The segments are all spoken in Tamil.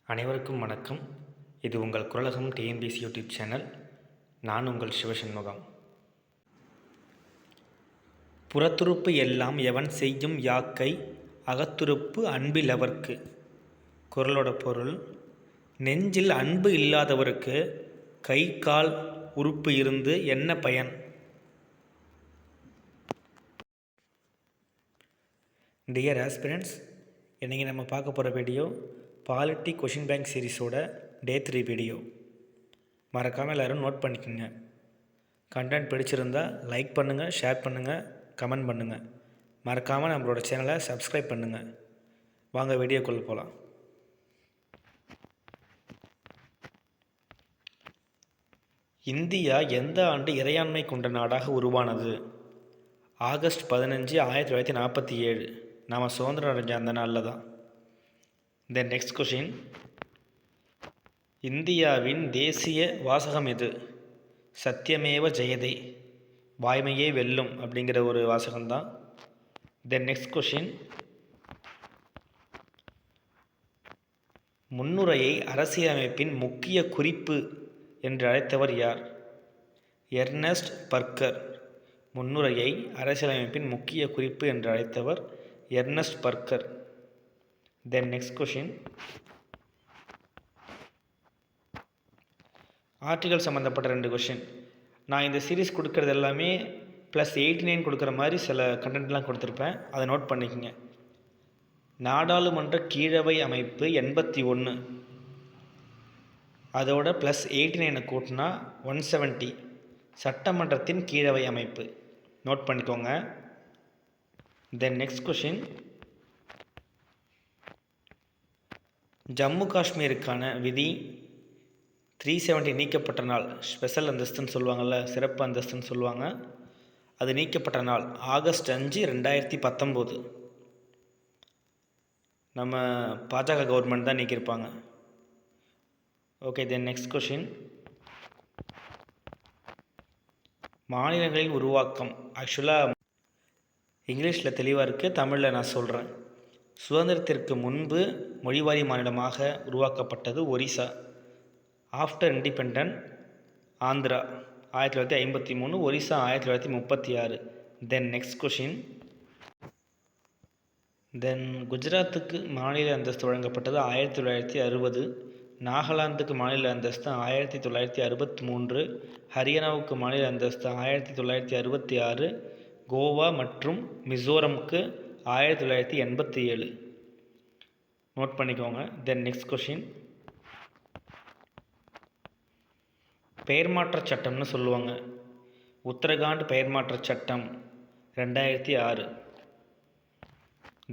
அனைவருக்கும் வணக்கம். இது உங்கள் குரலகம் டிஎன்பிஎஸ்சி யூடியூப் சேனல். நான் உங்கள் சிவசண்முகம். புறத்துறுப்பு எல்லாம் எவன் செய்யும் யாக்கை அகத்துறுப்பு அன்பிலவர்க்கு. குறளோட பொருள்: நெஞ்சில் அன்பு இல்லாதவருக்கு கை கால் உறுப்பு இருந்து என்ன பயன்? டியர் ஆஸ்பிரண்ட்ஸ், இன்றைக்கி நம்ம பார்க்க போகிற வீடியோ பாலிட்டி கொஷின் பேங்க் சீரீஸோட டே 3 வீடியோ. மறக்காமல் எல்லோரும் நோட் பண்ணிக்கோங்க. கண்டென்ட் பிடிச்சிருந்தால் லைக் பண்ணுங்கள், ஷேர் பண்ணுங்கள், கமெண்ட் பண்ணுங்கள். மறக்காமல் நம்மளோட சேனலை சப்ஸ்கிரைப் பண்ணுங்கள். வாங்க வீடியோக்குள்ளே போகலாம். இந்தியா எந்த ஆண்டு இறையாண்மை கொண்ட நாடாக உருவானது? ஆகஸ்ட் 15, 1947. நாம் சுதந்திரம் அடைஞ்ச அந்த நாளில் தான். தென் நெக்ஸ்ட் கொஷின்: இந்தியாவின் தேசிய வாசகம் எது? சத்தியமேவ ஜெயதே, வாய்மையே வெல்லும் அப்படிங்கிற ஒரு வாசகம்தான். தென் நெக்ஸ்ட் கொஷின்: முன்னுரையை அரசியலமைப்பின் முக்கிய குறிப்பு என்று அழைத்தவர் யார்? Ernst burger. முன்னுரையை அரசியலமைப்பின் முக்கிய குறிப்பு என்று அழைத்தவர் Ernest Barker. Then next question: article சம்மந்தப்பட்ட 2 கொஷின். நான் இந்த சீரீஸ் கொடுக்கறது எல்லாமே +89 கொடுக்குற மாதிரி சில கண்டென்ட்லாம் கொடுத்துருப்பேன், அதை நோட் பண்ணிக்கோங்க. நாடாளுமன்ற கீழவை அமைப்பு 81, அதோட +89 கூட்டினா 170. சட்டமன்றத்தின் கீழவை அமைப்பு நோட் பண்ணிக்கோங்க. தென் நெக்ஸ்ட் கொஷின்: ஜம்மு காஷ்மீருக்கான விதி 370 நீக்கப்பட்ட நாள். ஸ்பெஷல் அந்தஸ்துன்னு சொல்லுவாங்கள்ல, சிறப்பு அந்தஸ்துன்னு சொல்லுவாங்க. அது நீக்கப்பட்ட நாள் ஆகஸ்ட் 5, 2019. நம்ம பாஜக கவர்மெண்ட் தான் நீக்கியிருப்பாங்க. ஓகே, தென் நெக்ஸ்ட் கொஷின்: மாநிலங்களின் உருவாக்கம். ஆக்சுவலாக இங்கிலீஷில் தெளிவாக இருக்குது, தமிழில் நான் சொல்கிறேன். சுதந்திரத்திற்கு முன்பு மொழிவாரி மாநிலமாக உருவாக்கப்பட்டது Orissa. After independent Andhra 1953, Orissa 1936. Then next question: குஜராத்துக்கு மாநில அந்தஸ்து வழங்கப்பட்டது 1960. நாகாலாந்துக்கு மாநில அந்தஸ்து 1963. ஹரியானாவுக்கு மாநில அந்தஸ்து 1966. கோவா மற்றும் மிசோரமுக்கு 1987. நோட் பண்ணிக்கோங்க. தென் நெக்ஸ்ட் கொஷின்: பெயர் மாற்ற சட்டம்னு சொல்லுவாங்க. உத்தரகாண்ட் பெயர் மாற்ற சட்டம் 2006.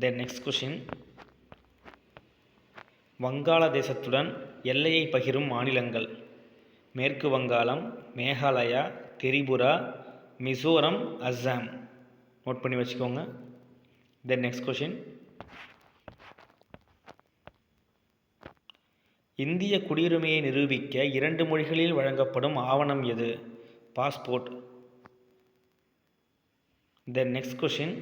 தென் நெக்ஸ்ட் கொஷின்: வங்காளதேசத்துடன் எல்லையை பகிரும் மாநிலங்கள். மேற்கு வங்காளம், மேகாலயா, திரிபுரா, மிசோரம், அஸ்ஸாம். நோட் பண்ணி வச்சுக்கோங்க. தென் நெக்ஸ்ட் கொஷின்: இந்திய குடியுரிமையை நிரூபிக்க 2 மொழிகளில் வழங்கப்படும் ஆவணம் எது? பாஸ்போர்ட். தென் நெக்ஸ்ட் கொஷின்: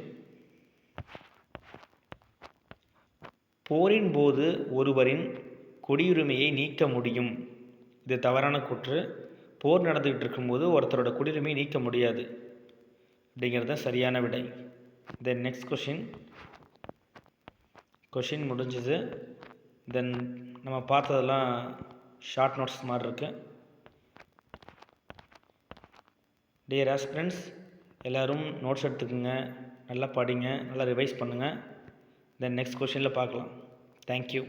போரின் போது ஒருவரின் குடியுரிமையை நீக்க முடியும். இது தவறான கூற்று. போர் நடந்துகிட்டு இருக்கும்போது ஒருத்தரோட குடியுரிமையை நீக்க முடியாது அப்படிங்கிறது தான் சரியான விடை. தென் நெக்ஸ்ட் கொஷின் முடிஞ்சது. தென் நம்ம பார்த்ததெல்லாம் ஷார்ட் நோட்ஸ் மாதிரி இருக்குது. டியர் ஆஸ்பிரண்ட்ஸ், எல்லோரும் நோட்ஸ் எடுத்துக்கோங்க, நல்லா படிங்க, நல்லா ரிவைஸ் பண்ணுங்கள். தென் நெக்ஸ்ட் கொஷினில் பார்க்கலாம். தேங்க்யூ.